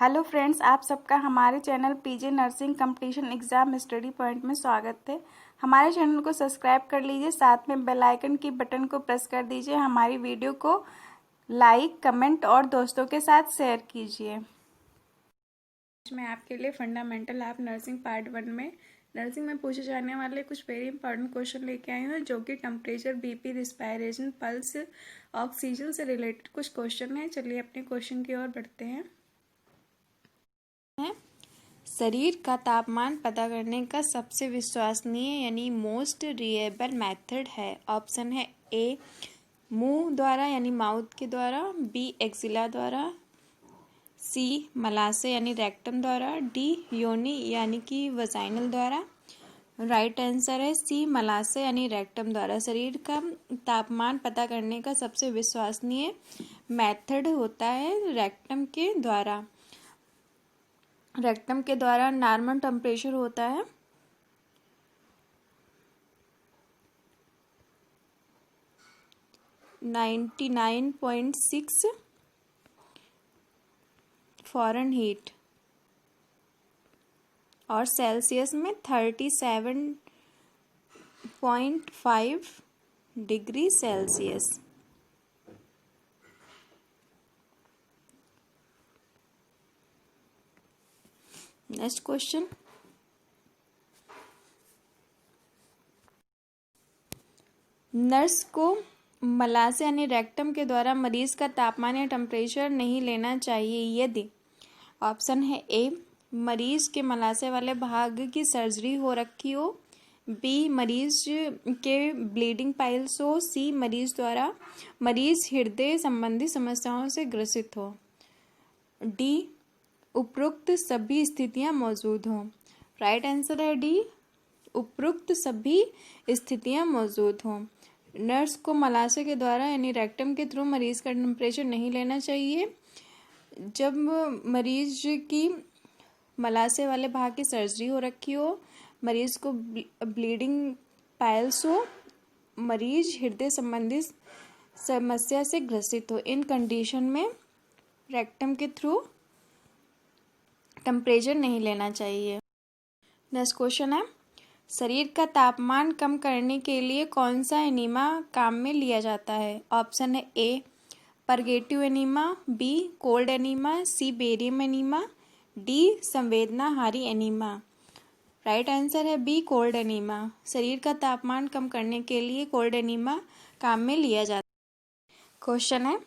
Hello friends, आप सबका हमारे channel PJ nursing competition exam study point में स्वागत है। हमारे चैनल को सब्सक्राइब कर लीजिए, साथ में बेल आइकन की बटन को प्रेस कर दीजिए। हमारी वीडियो को लाइक, कमेंट और दोस्तों के साथ शेयर कीजिए। मैं आपके लिए फंडामेंटल ऑफ नर्सिंग पार्ट 1 में नर्सिंग में पूछे जाने वाले कुछ वेरी इंपॉर्टेंट क्वेश्चन लेके आई हूँ, जो कि temperature, BP, respiration, pulse, oxygen से रिलेटेड कुछ क्वेश्चन हैं। चलिए अपने क्वेश्चन की ओर बढ़ते हैं। शरीर का तापमान पता करने का सबसे विश्वसनीय यानी मोस्ट रिलायबल मेथड है। ऑप्शन है ए मुंह द्वारा यानी माउथ के द्वारा, बी एक्सिला द्वारा, सी मलाशय यानी रेक्टम द्वारा, डी योनि यानी कि वजाइनल द्वारा। राइट आंसर है सी मलाशय यानी रेक्टम द्वारा। शरीर का तापमान पता करने का सबसे विश्वसनीय मेथड होता है रेक्टम के द्वारा। रेक्टम के द्वारा नॉर्मल टेम्परेचर होता है 99.6 फ़ारेनहीट और सेल्सियस में 37.5 degree Celsius. Next question, nurse को मलाशय यानी रेक्टम के द्वारा मरीज का तापमान या टेम्परेचर नहीं लेना चाहिए यदि ऑप्शन है ए मरीज के मलाशय वाले भाग की सर्जरी हो रखी हो, बी मरीज के ब्लीडिंग पाइल्स हो, सी मरीज हृदय संबंधी समस्याओं से ग्रसित हो, डी उपरोक्त सभी स्थितियां मौजूद हों। राइट आंसर है डी उपरोक्त सभी स्थितियां मौजूद हों। नर्स को मलाशय के द्वारा यानी रेक्टम के थ्रू मरीज का टेम्परेचर नहीं लेना चाहिए जब मरीज की मलाशय वाले भाग की सर्जरी हो रखी हो, मरीज को ब्लीडिंग पाइल्स हो, मरीज हृदय संबंधी समस्या से ग्रसित हो। इन कंडीशन में रेक्टम के थ्रू टेम्परेचर नहीं लेना चाहिए। नेक्स्ट क्वेश्चन है, शरीर का तापमान कम करने के लिए कौन सा एनीमा काम में लिया जाता है। ऑप्शन है A purgative enema, B cold enema, C barium enema, D संवेदनाहारी एनीमा। राइट आंसर है बी कोल्ड एनीमा। शरीर का तापमान कम करने के लिए कोल्ड एनीमा काम में लिया जाता है। क्वेश्चन है,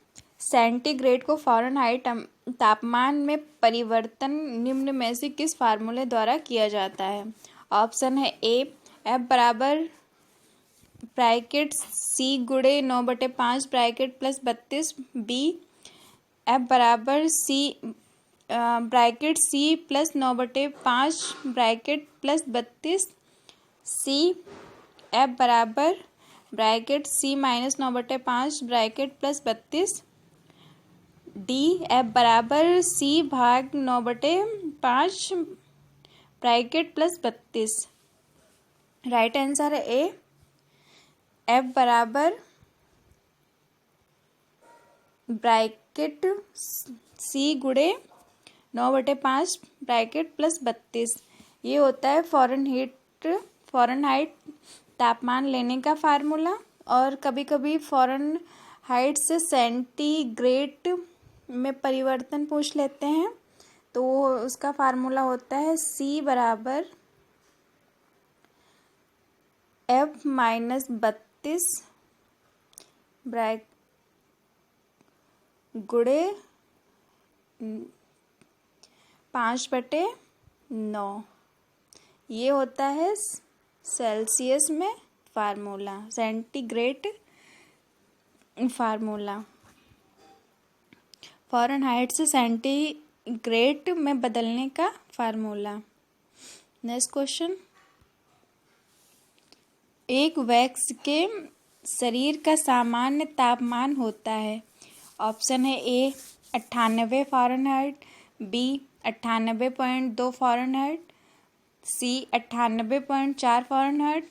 सेंटीग्रेड को फ़ारेनहाइट तापमान में परिवर्तन निम्न में से किस फार्मूले द्वारा किया जाता है। ऑप्शन है ए एफ बराबर ब्रैकेट सी गुणे 9/5 ब्रैकेट प्लस 32, बी एफ बराबर C bracket C plus 9/5 bracket plus 32, C F बराबर bracket C minus 9/5 bracket plus 32, D F बराबर सी भाग 9/5 ब्रैकेट प्लस 32। राइट आंसर है ए एफ बराबर ब्रैकेट सी गुणे 9/5 ब्रैकेट प्लस 32। ये होता है फ़ारेनहाइट तापमान लेने का फार्मूला। और कभी कभी फ़ारेनहाइट से सेंटीग्रेड में परिवर्तन पूछ लेते हैं, तो उसका फार्मूला होता है सी बराबर एफ माइनस 32 गुणे 5/9। ये होता है सेल्सियस में फार्मूला, सेंटीग्रेड फार्मूला। फ़ारेनहाइट से सेंटीग्रेड में बदलने का फार्मूला। नेक्स्ट क्वेश्चन, एक वैक्स के शरीर का सामान्य तापमान होता है। ऑप्शन है ए 98 फ़ारेनहाइट, बी 98.2 फ़ारेनहाइट, सी 98.4 Fahrenheit,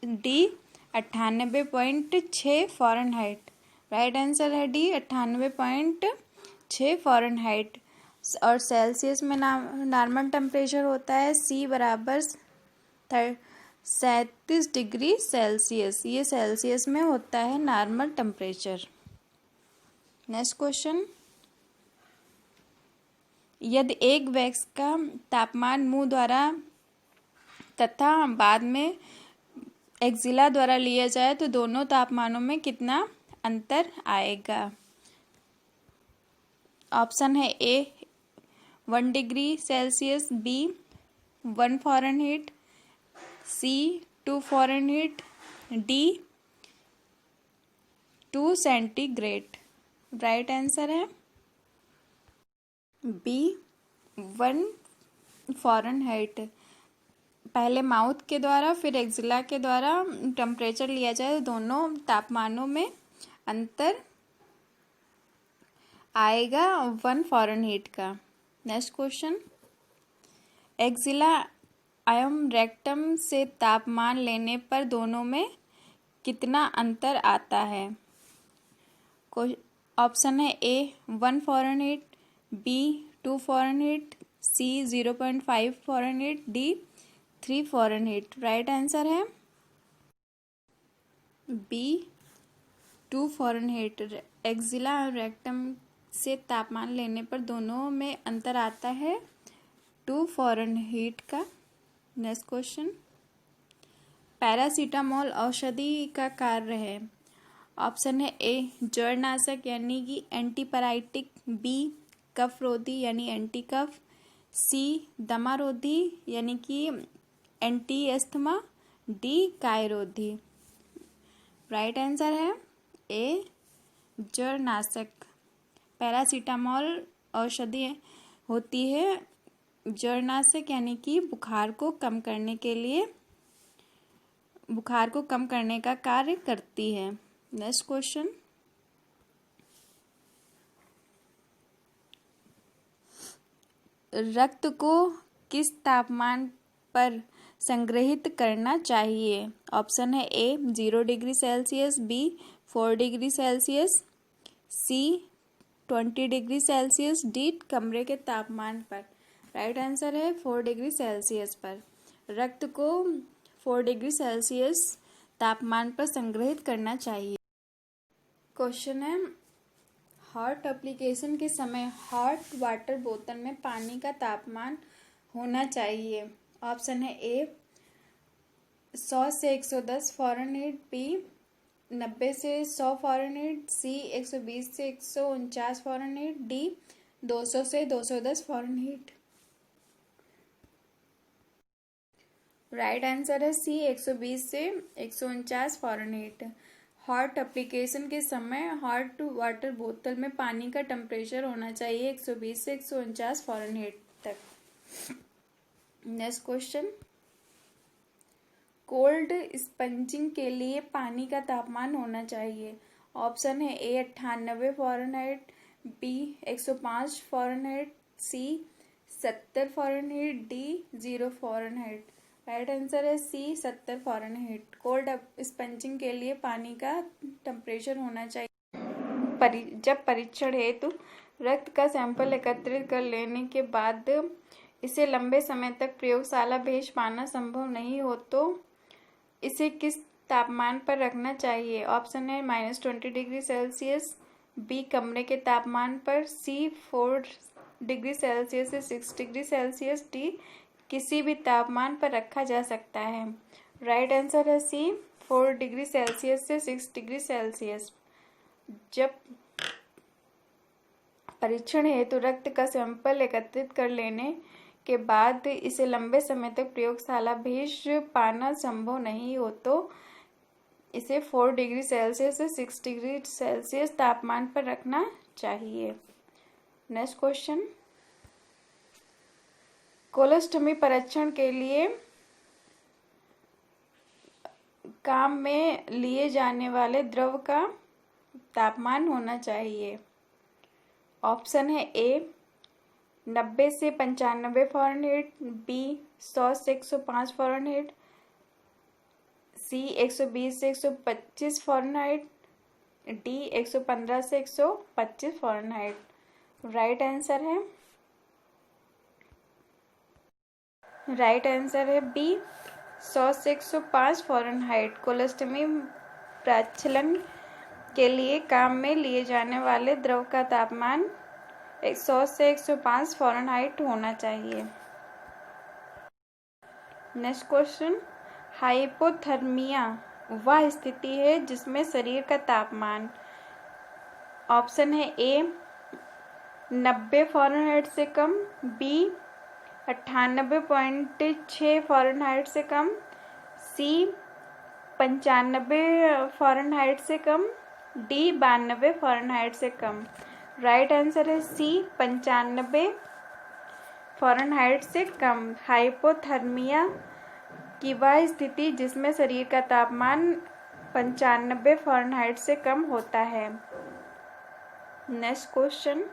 D 98.6 Fahrenheit. Right answer है डी 98.6 फ़ारेनहाइट। और सेल्सियस में नॉर्मल टेम्परेचर होता है C बराबर 37 डिग्री सेल्सियस। ये सेल्सियस में होता है नॉर्मल टेम्परेचर। नेक्स्ट क्वेश्चन, यदि एक वैक्स का तापमान मुंह द्वारा तथा बाद में एक्जिला द्वारा लिया जाए तो दोनों तापमानों में कितना अंतर आएगा? ऑप्शन है ए 1 डिग्री सेल्सियस, बी 1 फ़ारेनहीट, सी 2 Fahrenheit, D 2 centigrade. Right answer है बी 1 फ़ारेनहीट। पहले माउथ के द्वारा फिर एक्जिला के द्वारा टेम्परेचर लिया जाए तो दोनों तापमानों में अंतर आएगा 1 फ़ारेनहीट का। नेक्स्ट क्वेश्चन, एक्जिला एवं रेक्टम से तापमान लेने पर दोनों में कितना अंतर आता है? ऑप्शन है ए 1 फ़ारेनहीट, बी 2 फ़ारेनहीट, सी 0.5 Fahrenheit, D 3 Fahrenheit. Right answer है बी 2 फ़ारेनहीट। एक्जिला और रेक्टम से तापमान लेने पर दोनों में अंतर आता है 2 फ़ारेनहीट का। नेक्स्ट क्वेश्चन, पैरासीटामोल औषधि का कार्य है। ऑप्शन है ए जड़नाशक यानी कि एंटीपायरेटिक, बी कफरोधी यानी एंटी कफ, सी दमारोधी यानी कि एंटी अस्थमा, डी कायरोधी। राइट आंसर है ए जड़नाशक। पैरासीटामोल औषधि होती है जड़नाशक यानी कि बुखार को कम करने का कार्य करती है। नेक्स्ट क्वेश्चन, रक्त को किस तापमान पर संग्रहित करना चाहिए? ऑप्शन है A 0 degree Celsius, B 4 degree Celsius, C 20 degree Celsius, D कमरे के तापमान पर। राइट आंसर है 4 डिग्री सेल्सियस पर। रक्त को 4 डिग्री सेल्सियस तापमान पर संग्रहित करना चाहिए। क्वेश्चन है, हॉट एप्लीकेशन के समय हॉट वाटर बोतल में पानी का तापमान होना चाहिए। ऑप्शन है ए 100 से 110 फ़ारेनहीट, बी 90 से 100 फ़ारेनहीट, सी 120 से 149 फ़ारेनहीट, डी 200 से 210 फ़ारेनहीट। राइट आंसर है सी 120 से 149 फ़ारेनहीट। हॉट एप्लीकेशन के समय हॉट वाटर बोतल में पानी का टेम्परेचर होना चाहिए 120 से 149 फ़ारेनहीट तक। नेक्स्ट क्वेश्चन, कोल्ड स्पंजिंग के लिए पानी का तापमान होना चाहिए। ऑप्शन है ए 98 फ़ारेनहीट, बी 105 फ़ारेनहीट, सी 70 Fahrenheit, D 0 Fahrenheit. Right answer है सी 70 फ़ारेनहीट। कोल्ड स्पंजिंग के लिए पानी का टेम्परेचर होना चाहिए। जब परीक्षण हेतु रक्त का सैंपल एकत्रित कर लेने के बाद इसे लंबे समय तक प्रयोगशाला भेज पाना संभव नहीं हो तो इसे किस तापमान पर रखना चाहिए? ऑप्शन है -20 डिग्री सेल्सियस, बी कमरे के तापमान पर, सी 4 डिग्री सेल्सियस से 6 डिग्री सेल्सियस, डी किसी भी तापमान पर रखा जा सकता है। राइट आंसर है सी 4 डिग्री सेल्सियस से 6 डिग्री सेल्सियस। जब परीक्षण हेतु रक्त का सैंपल एकत्रित कर लेने के बाद इसे लंबे समय तक प्रयोगशाला भेज पाना संभव नहीं हो तो इसे 4 डिग्री सेल्सियस से 6 डिग्री सेल्सियस तापमान पर रखना चाहिए। नेक्स्ट क्वेश्चन, कोलोस्टोमी परीक्षण के लिए काम में लिए जाने वाले द्रव का तापमान होना चाहिए। ऑप्शन है ए 90 से 95 फ़ारेनहीट, बी 100 से 105 फ़ारेनहीट, सी 120 से 125 फ़ारेनहीट, डी 115 से 125 फ़ारेनहीट। राइट आंसर है राइट आंसर है बी 100 से 105 फ़ारेनहाइट। कोलोस्टमी प्रचलन के लिए काम में लिए जाने वाले द्रव का तापमान 100 से 105 फ़ारेनहाइट होना चाहिए। नेक्स्ट क्वेश्चन, हाइपोथर्मिया वह स्थिति है जिसमें शरीर का तापमान, ऑप्शन है ए 90 फ़ारेनहाइट से कम, बी 98.6 फ़ारेनहाइट से कम, सी 95 फ़ारेनहाइट से कम, डी 92 फ़ारेनहाइट से कम। राइट आंसर है सी 95 फ़ारेनहाइट से कम। हाइपोथर्मिया की वह स्थिति जिसमें शरीर का तापमान 95 फ़ारेनहाइट से कम होता है। नेक्स्ट क्वेश्चन,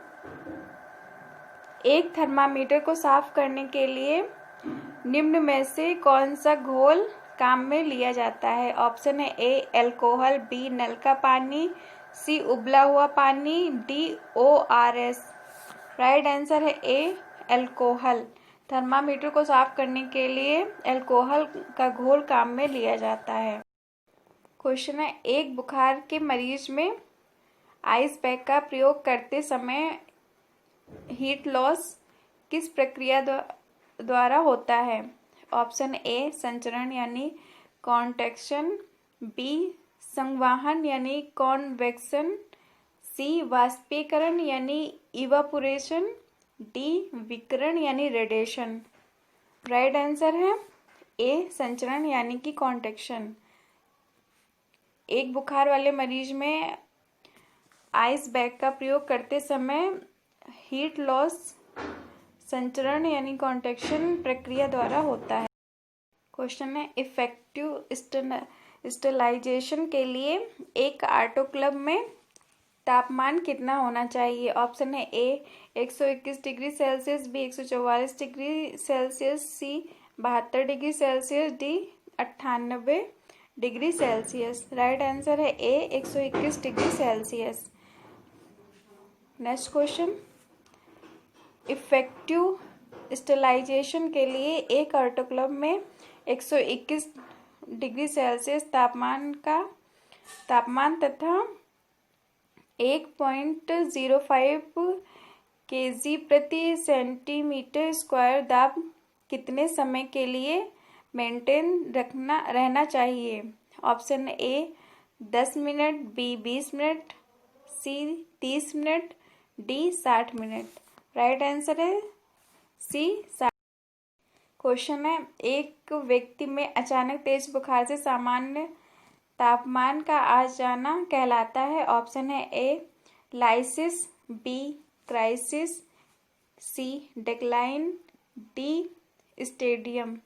एक थर्मामीटर को साफ करने के लिए निम्न में से कौन सा घोल काम में लिया जाता है? ऑप्शन है ए अल्कोहल, बी नल का पानी, सी उबला हुआ पानी, डी ORS। राइट आंसर है ए अल्कोहल। थर्मामीटर को साफ करने के लिए अल्कोहल का घोल काम में लिया जाता है। क्वेश्चन है, एक बुखार के मरीज में आइस पैक का प्रयोग करते समय हीट लॉस किस प्रक्रिया द्वारा होता है? ऑप्शन ए संचरण यानी कॉन्टेक्शन, बी संवहन यानी कॉन्वेक्शन, सी वाष्पीकरण यानी इवापोरेशन, डी विकिरण यानी रेडिएशन। राइट आंसर है ए संचरण यानी कि कॉन्टेक्शन। एक बुखार वाले मरीज में आइस बैग का प्रयोग करते समय हीट लॉस संचरण यानी कॉन्टेक्शन प्रक्रिया द्वारा होता है। क्वेश्चन है, इफेक्टिव स्टरलाइजेशन के लिए एक ऑटोक्लेव में तापमान कितना होना चाहिए? ऑप्शन है A 121 degree Celsius, B 144 degree Celsius, C 72 degree Celsius, D 98 degree Celsius. Right answer है A 121 degree Celsius. Next question, effective sterilization के लिए एक ऑटोक्लेव में 121 डिग्री सेल्सियस तापमान तथा 1.05 kg प्रति सेंटीमीटर स्क्वायर दाब कितने समय के लिए मेंटेन रहना चाहिए? Option A 10 minute, B 20 minute, C 30 minute, D 60 minute. Right answer है सी 60। क्वेश्चन है, एक व्यक्ति में अचानक तेज बुखार से सामान्य तापमान का आ जाना कहलाता है। ऑप्शन है A lysis, B crisis, C decline, D stadium.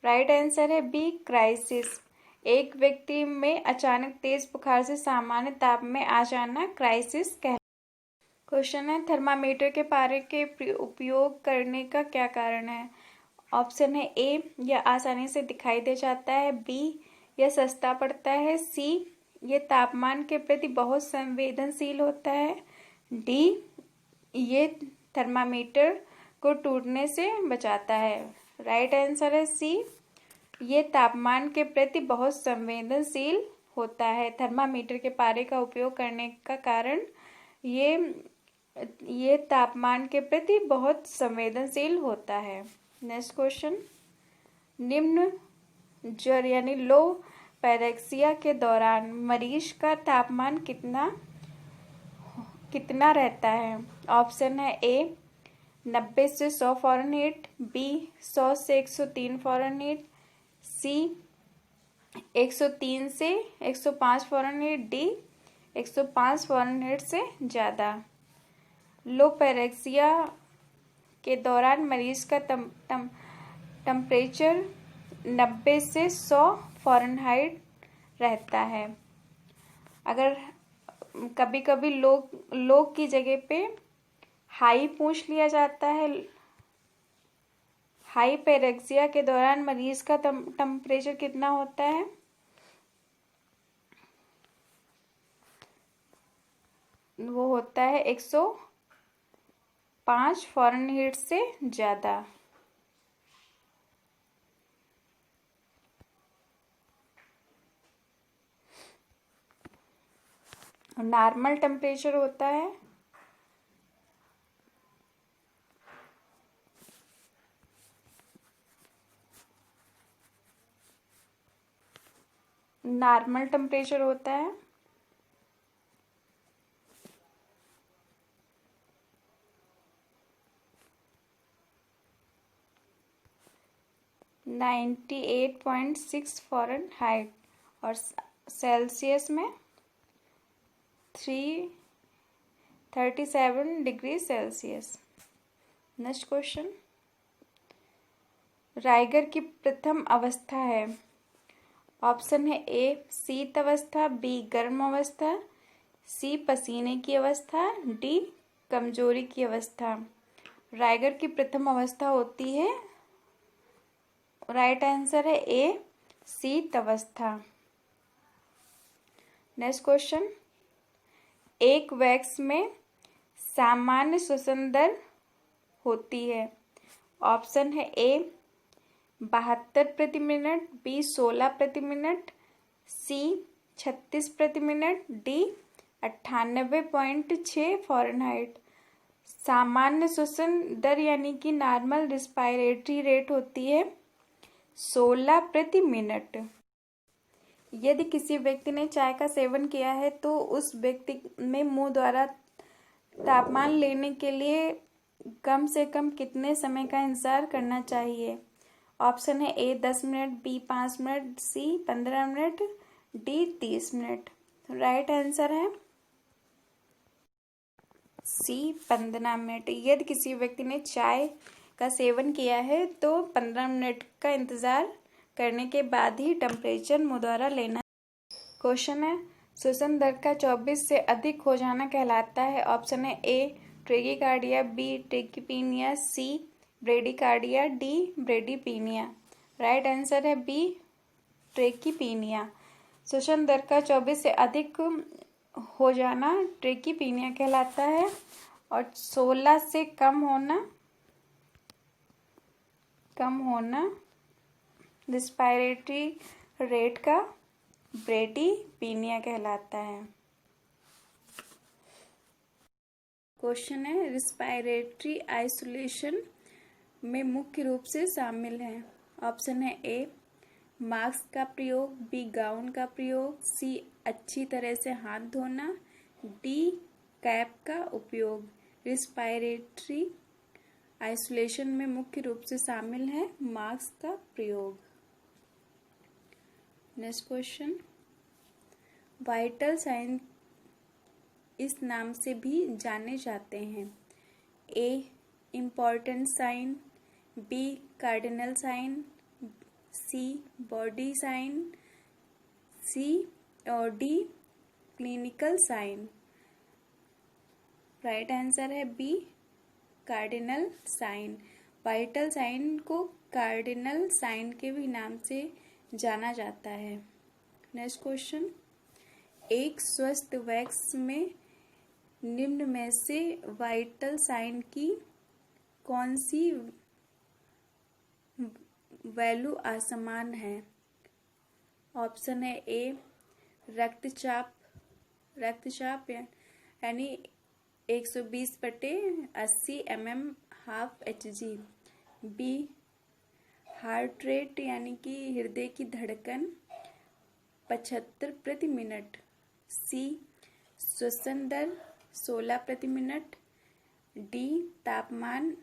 Right answer है बी क्राइसिस। एक व्यक्ति में अचानक तेज बुखार से सामान्य ताप में आ जाना क्राइसिस कहलाता है। क्वेश्चन है, थर्मामीटर के पारे के उपयोग करने का क्या कारण है? ऑप्शन है ए यह आसानी से दिखाई दे जाता है, बी यह सस्ता पड़ता है, सी ये तापमान के प्रति बहुत संवेदनशील होता है, डी ये थर्मामीटर को टूटने से बचाता है। राइट आंसर है सी ये तापमान के प्रति बहुत संवेदनशील होता है। थर्मामीटर के पारे का उपयोग करने का कारण ये तापमान के प्रति बहुत संवेदनशील होता है। नेक्स्ट क्वेश्चन, निम्न ज्वर यानी लो पैरेक्सिया के दौरान मरीज का तापमान कितना रहता है? ऑप्शन है ए 90 से 100 फ़ारेनहाइट, बी 100 से 103 फ़ारेनहाइट, सी 103 से 105 फ़ारेनहाइट, डी 105 फ़ारेनहाइट से ज़्यादा। लो पैरेक्सिया के दौरान मरीज का टेम्परेचर 90 से 100 फ़ारेनहाइट रहता है। अगर कभी कभी लोग की जगह पे हाई पूछ लिया जाता है। हाई पैरेक्सिया के दौरान मरीज का टेम्परेचर कितना होता है? वो होता है 105 फ़ारेनहाइट से ज़्यादा। नॉर्मल टेम्परेचर होता है नॉर्मल टेम्परेचर होता है 98.6 फ़ारेनहाइट और सेल्सियस में 337 degree Celsius. Next question, rigor की प्रथम अवस्था है। ऑप्शन है ए शीत अवस्था, बी गर्म अवस्था, सी पसीने की अवस्था, डी कमजोरी की अवस्था। राइगर की प्रथम अवस्था होती है, राइट आंसर है ए शीत अवस्था। नेक्स्ट क्वेश्चन, एक वैक्स में सामान्य श्वसन दर होती है। ऑप्शन है ए 72 प्रति मिनट, बी 16 प्रति मिनट, सी 36 प्रति मिनट, डी 98.6 फ़ारेनहाइट। सामान्य श्वसन दर यानी कि नॉर्मल रिस्पायरेटरी रेट होती है 16 प्रति मिनट। यदि किसी व्यक्ति ने चाय का सेवन किया है तो उस व्यक्ति में मुंह द्वारा तापमान लेने के लिए कम से कम कितने समय का इंतजार करना चाहिए। ऑप्शन है ए 10 मिनट, बी 5 मिनट, सी 15 minute, D 30 minute. Right answer है सी 15 मिनट। यदि किसी व्यक्ति ने चाय का सेवन किया है तो 15 मिनट का इंतजार करने के बाद ही टेम्परेचर मुंह द्वारा लेना। क्वेश्चन है, श्वसन दर का 24 से अधिक हो जाना कहलाता है। ऑप्शन है ए ट्रेकिकार्डिया, बी ट्रेकिपीनिया, सी ब्रेडिकार्डिया, डी ब्रेडिपीनिया। राइट आंसर है बी ट्रेकिपीनिया। श्वसन दर का 24 से अधिक हो जाना ट्रेकिपीनिया कहलाता है और 16 से कम होना रिस्पायरेटरी रेट का ब्रेडिपीनिया कहलाता है। क्वेश्चन है, रिस्पायरेटरी आइसोलेशन में मुख्य रूप से शामिल है। ऑप्शन है ए मास्क का प्रयोग, बी गाउन का प्रयोग, सी अच्छी तरह से हाथ धोना, डी कैप का उपयोग। रिस्पायरेटरी आइसोलेशन में मुख्य रूप से शामिल है मास्क का प्रयोग। नेक्स्ट क्वेश्चन, वाइटल साइन इस नाम से भी जाने जाते हैं। A important sign, B cardinal sign, C body sign, C और D clinical sign. Right answer है B cardinal sign. Vital sign को कार्डिनल साइन के भी नाम से जाना जाता है। नेक्स्ट क्वेश्चन, एक स्वस्थ वैक्स में निम्न में से वाइटल साइन की कौन सी वैल्यू असमान है। ऑप्शन है ए रक्तचाप यानी 120/80 mm half HG, B heart rate यानी कि हृदय की धड़कन 75 प्रति मिनट, सी श्वसन दर 16 प्रति मिनट, डी तापमान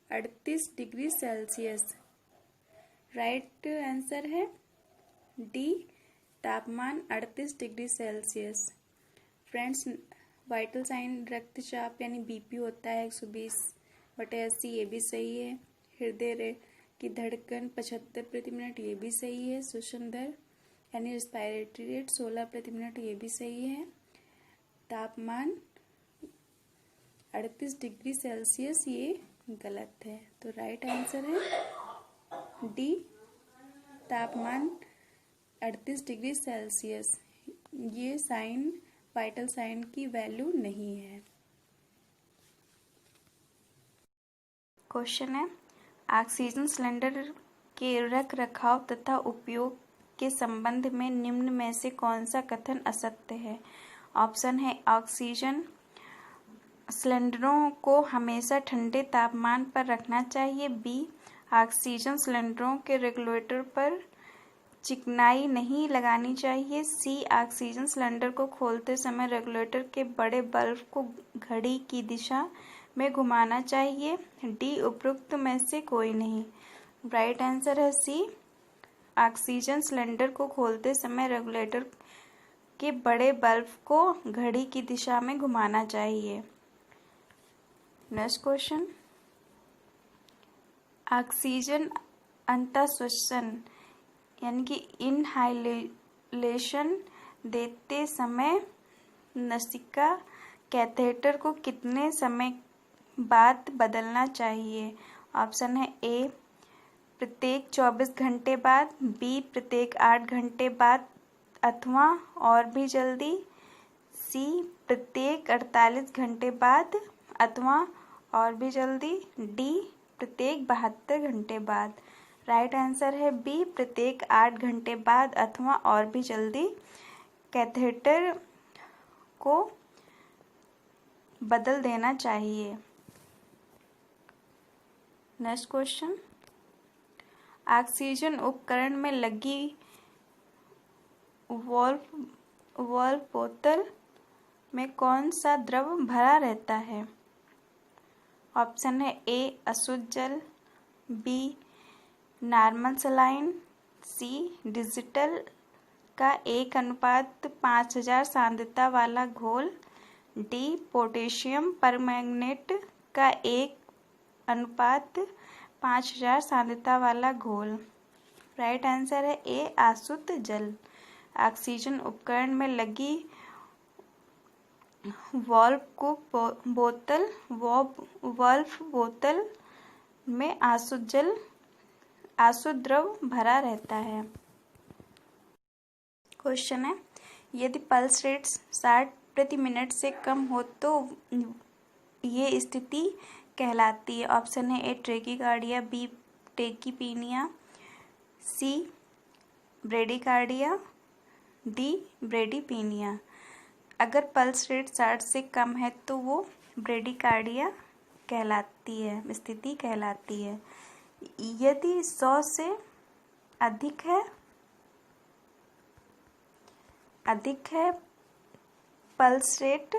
38 डिग्री सेल्सियस। राइट आंसर है डी तापमान 38 degree Celsius. Friends, vital sign रक्तचाप यानी बीपी होता है 120/80, ये भी सही है। हृदय की धड़कन 75 प्रति मिनट, ये भी सही है। श्वसन दर यानी रिस्पायरेटरी रेट 16 प्रति मिनट, ये भी सही है। तापमान 38 डिग्री सेल्सियस, ये गलत है। तो राइट आंसर है डी तापमान 38 डिग्री सेल्सियस। ये साइन वाइटल साइन की वैल्यू नहीं है। क्वेश्चन है, ऑक्सीजन सिलेंडर के रख रखाव तथा उपयोग के संबंध में निम्न में से कौन सा कथन असत्य है। ऑप्शन है ऑक्सीजन सिलेंडरों को हमेशा ठंडे तापमान पर रखना चाहिए। बी, ऑक्सीजन सिलेंडरों के रेगुलेटर पर चिकनाई नहीं लगानी चाहिए। सी, ऑक्सीजन सिलेंडर को खोलते समय रेगुलेटर के बड़े बल्ब को घड़ी की दिशा में घुमाना चाहिए। डी, उपरोक्त में से कोई नहीं। राइट आंसर है सी, ऑक्सीजन सिलेंडर को खोलते समय रेगुलेटर के बड़े बल्ब को घड़ी की दिशा में घुमाना चाहिए। नेक्स्ट क्वेश्चन, ऑक्सीजन अंतःश्वसन यानी कि इनहालेशन देते समय नासिका कैथेटर को कितने समय बाद बदलना चाहिए? ऑप्शन है ए, प्रत्येक 24 घंटे बाद। बी, प्रत्येक 8 घंटे बाद अथवा और भी जल्दी। सी, प्रत्येक 48 घंटे बाद अथवा और भी जल्दी। डी, प्रत्येक 72 घंटे बाद। राइट आंसर है बी, प्रत्येक 8 घंटे बाद अथवा और भी जल्दी कैथेटर को बदल देना चाहिए। नेक्स्ट क्वेश्चन, ऑक्सीजन उपकरण में लगी वाल्व बोतल में कौन सा द्रव भरा रहता है? ऑप्शन है ए, अशुद्ध जल। B, normal saline. C, digital का 1:5000 सांद्रता वाला घोल। डी, पोटेशियम परमैंगनेट का 1:5000 सांद्रता वाला घोल। राइट आंसर है ए, अशुद्ध जल। ऑक्सीजन उपकरण में लगी वाल्व बोतल में अशुद्ध द्रव भरा रहता है। क्वेश्चन है, यदि पल्स रेट 60 प्रति मिनट से कम हो तो ये स्थिति कहलाती है। ऑप्शन है ए, ट्रेकिकार्डिया। बी, टेकीपीनिया। सी, ब्रेडिकार्डिया। डी, ब्रेडीपीनिया। अगर पल्स रेट 60 से कम है तो वो ब्रेडिकार्डिया कहलाती है, स्थिति कहलाती है। यदि 100 से अधिक है पल्स रेट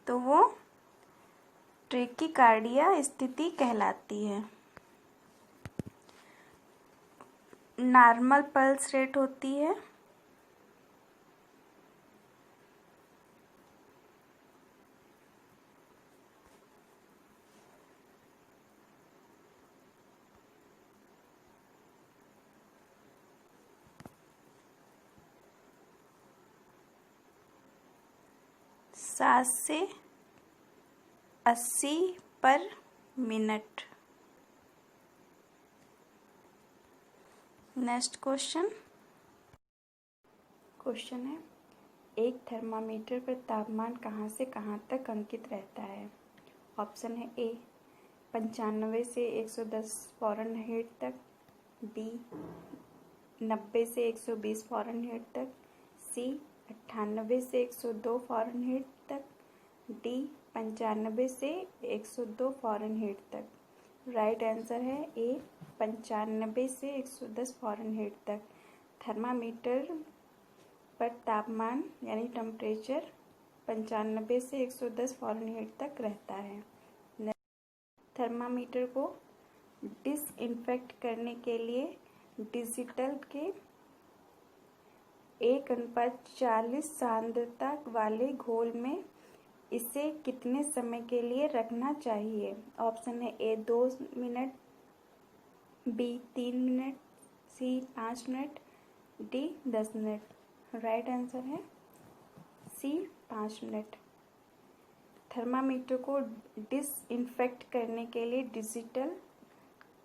तो वो ट्रेकिकार्डिया स्थिति कहलाती है। नॉर्मल पल्स रेट होती है 60 से 80 पर मिनट। नेक्स्ट क्वेश्चन है, एक थर्मामीटर पर तापमान कहाँ से कहाँ तक अंकित रहता है? ऑप्शन है ए, 95 से 110 फ़ारेनहाइट तक। बी, 90 से 120 फ़ारेनहाइट तक। सी, 98 से 102 फ़ारेनहाइट तक। डी, 95 से 102 फ़ारेनहाइट तक। राइट आंसर है ए, 95 से 110 फ़ारेनहाइट तक। थर्मामीटर पर तापमान यानी टेम्परेचर 95 से 110 फ़ारेनहाइट तक रहता है। थर्मामीटर को डिसइंफेक्ट करने के लिए डिजिटल के 1:40 सांद्रता वाले घोल में इसे कितने समय के लिए रखना चाहिए? ऑप्शन है A, 2 minute. B, 3 minute. C, 5 minute. D, 10 minute. Right answer है सी, 5 मिनट। थर्मामीटर को डिसइंफेक्ट करने के लिए डिजिटल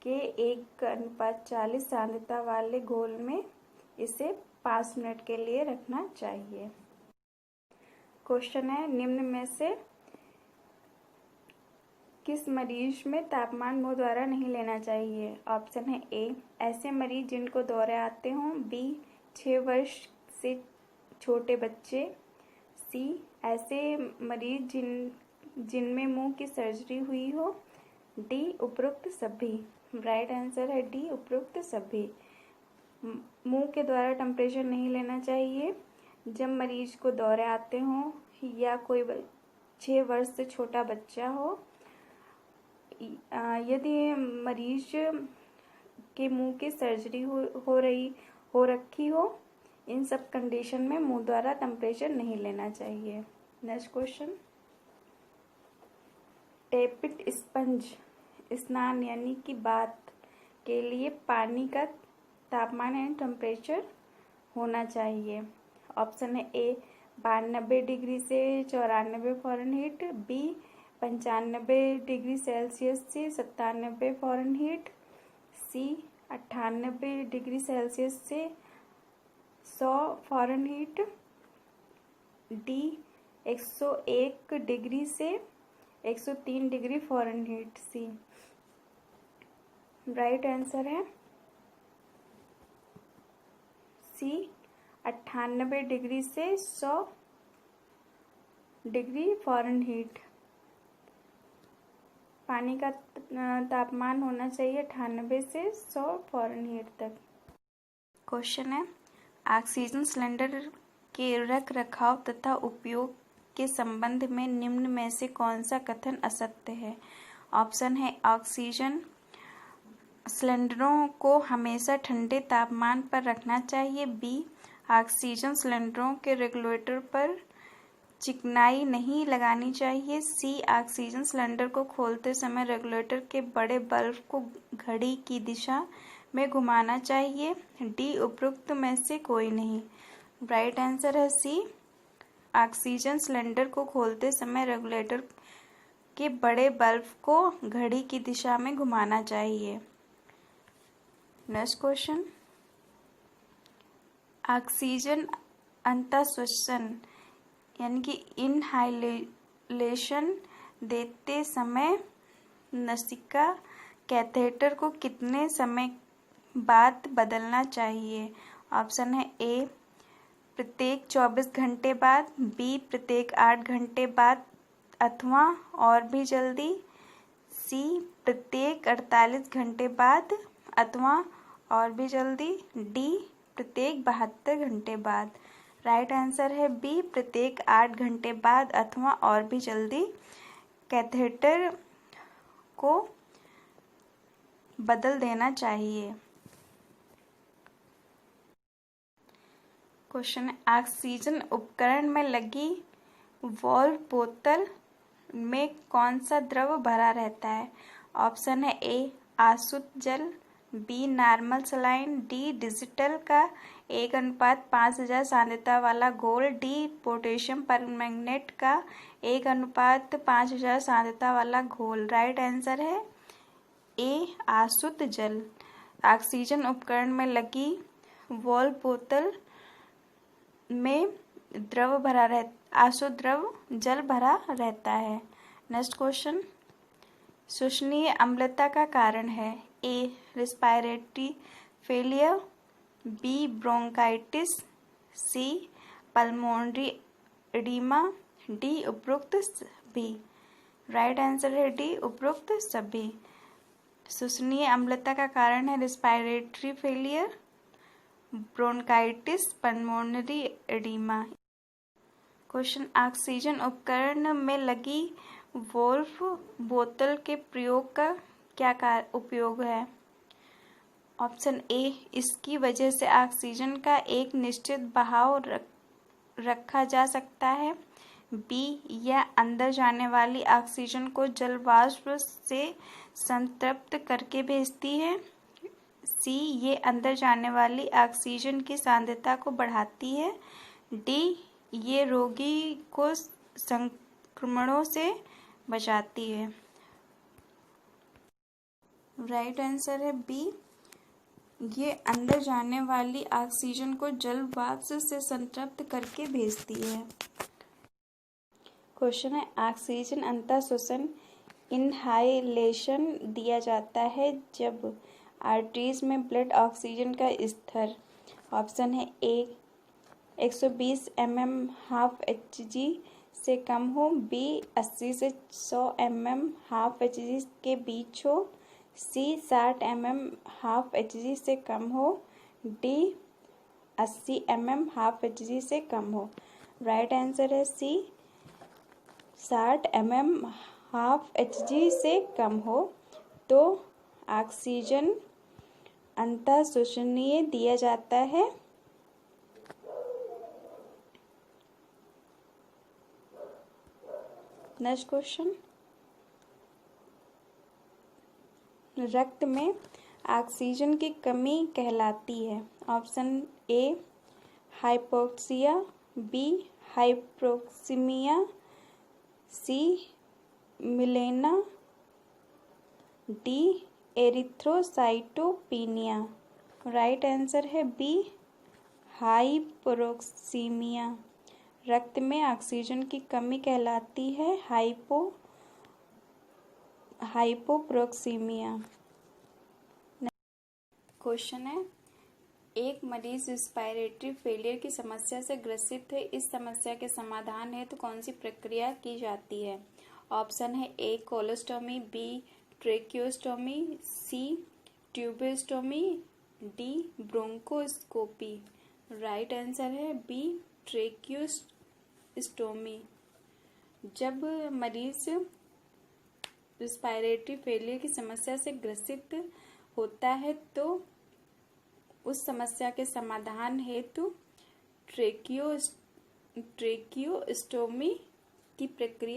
के 1:40 सांद्रता वाले घोल में इसे 5 मिनट के लिए रखना चाहिए। क्वेश्चन है, निम्न में से किस मरीज में तापमान मुंह द्वारा नहीं लेना चाहिए? ऑप्शन है ए, ऐसे मरीज जिनको दौरे आते हों, बी, 6 वर्ष से छोटे बच्चे, सी, ऐसे मरीज जिनमें मुंह की सर्जरी हुई हो, डी, उपरोक्त सभी। राइट आंसर है डी, उपरोक्त सभी। मुंह के द्वारा टेम्परेचर नहीं लेना चाहिए जब मरीज को दौरे आते हों या कोई 6 वर्ष से छोटा बच्चा हो। यदि मरीज के मुंह की सर्जरी हो रखी हो, इन सब कंडीशन में मुंह द्वारा टेम्परेचर नहीं लेना चाहिए। नेक्स्ट क्वेश्चन, टेपिड स्पंज स्नान यानी कि बाथ के लिए पानी का तापमान एंड टेम्परेचर होना चाहिए। ऑप्शन है ए, 92 डिग्री से 94 फ़ारेनहीट, बी, 95 डिग्री सेल्सियस से 97 फ़ारेनहीट, सी, 98 डिग्री सेल्सियस से 100 फ़ारेनहीट, डी, 101 डिग्री से 103 डिग्री फ़ारेनहीट। सी राइट आंसर है सी, 98 डिग्री से 100 डिग्री फ़ारेनहीट। पानी का तापमान होना चाहिए 98 से 100 फ़ारेनहीट तक। क्वेश्चन है, ऑक्सीजन सिलेंडर के रख रखाव तथा उपयोग के संबंध में निम्न में से कौन सा कथन असत्य है? ऑप्शन है, ऑक्सीजन सिलेंडरों को हमेशा ठंडे तापमान पर रखना चाहिए, बी, ऑक्सीजन सिलेंडरों के रेगुलेटर पर चिकनाई नहीं लगानी चाहिए, सी, ऑक्सीजन सिलेंडर को खोलते समय रेगुलेटर के बड़े बल्ब को घड़ी की दिशा में घुमाना चाहिए, डी, उपरोक्त में से कोई नहीं। राइट आंसर है सी, ऑक्सीजन सिलेंडर को खोलते समय रेगुलेटर के बड़े बल्ब को घड़ी की दिशा में घुमाना चाहिए। नेक्स्ट क्वेश्चन, ऑक्सीजन अंतःश्वसन यानी कि इनहालेशन देते समय नासिका कैथेटर को कितने समय बाद बदलना चाहिए? ऑप्शन है ए, प्रत्येक 24 घंटे बाद, बी, प्रत्येक 8 घंटे बाद अथवा और भी जल्दी, सी, प्रत्येक 48 घंटे बाद अथवा और भी जल्दी, डी, प्रत्येक 72 घंटे बाद। राइट आंसर है बी, प्रत्येक 8 घंटे बाद अथवा और भी जल्दी कैथेटर को बदल देना चाहिए। क्वेश्चन है, ऑक्सीजन उपकरण में लगी वॉल्व बोतल में कौन सा द्रव भरा रहता है? ऑप्शन है ए, आसुत जल, B, normal saline, D, digital का 1:5000 सांद्रता वाला घोल, डी, पोटेशियम परमैंगनेट का 1:5000 सांद्रता वाला घोल। राइट आंसर है ए, आसुत जल। ऑक्सीजन उपकरण में लगी वॉल्व बोतल में आसुत द्रव जल भरा रहता है। नेक्स्ट क्वेश्चन, श्वसनीय अम्लता का कारण है? ए, रेस्पिरेटरी फेलियर, बी, ब्रोंकाइटिस, सी, पल्मोनरी एडिमा, डी, उपरोक्त सभी। राइट आंसर है डी, उपरोक्त सभी। श्वसनीय अम्लता का कारण है respiratory failure, bronchitis, pulmonary oedema. Question, oxygen उपकरण में लगी वॉल्व बोतल के प्रयोग का क्या उपयोग है? ऑप्शन ए, इसकी वजह से ऑक्सीजन का एक निश्चित बहाव रखा जा सकता है, बी, यह अंदर जाने वाली ऑक्सीजन को जल वाष्प से संतृप्त करके भेजती है, सी, ये अंदर जाने वाली ऑक्सीजन की सांद्रता को बढ़ाती है, डी, ये रोगी को संक्रमणों से बचाती है। राइट आंसर है बी, ये अंदर जाने वाली ऑक्सीजन को जल वाष्प से संतृप्त करके भेजती है। क्वेश्चन है, ऑक्सीजन अंतःश्वसन इनहालेशन दिया जाता है जब आर्टरीज में ब्लड ऑक्सीजन का स्तर ऑप्शन है ए 120 mm हाफ HG से कम हो, बी 80 से 100 mm हाफ HG के बीच हो, सी 60 mm हाफ HG से कम हो, डी 80 mm हाफ HG से कम हो। राइट आंसर है सी 60 mm हाफ HG से कम हो तो ऑक्सीजन अंतःश्वसनीय दिया जाता है। नेक्स्ट क्वेश्चन, रक्त में ऑक्सीजन की कमी कहलाती है। Option A hypoxia, B hypoxemia, C melena, D erythrocytopenia. Right answer है बी हाइपोक्सीमिया। रक्त में ऑक्सीजन की कमी कहलाती है हाइपोप्रोक्सीमिया। क्वेश्चन है, एक मरीज रेस्पिरेटरी फेलियर की समस्या से ग्रसित है। इस समस्या के समाधान हेतु तो कौन सी प्रक्रिया की जाती है? ऑप्शन है ए कोलोस्टोमी, बी ट्रेकियोस्टोमी, सी ट्यूबोस्टोमी, डी ब्रोंकोस्कोपी। राइट आंसर है बी ट्रेकियोस्टोमी। जब मरीज रेस्पिरेटरी फेलियर की समस्या से ग्रसित होता है तो उस समस्या के समाधान हेतु ट्रेकियोस्टोमी की प्रक्रिया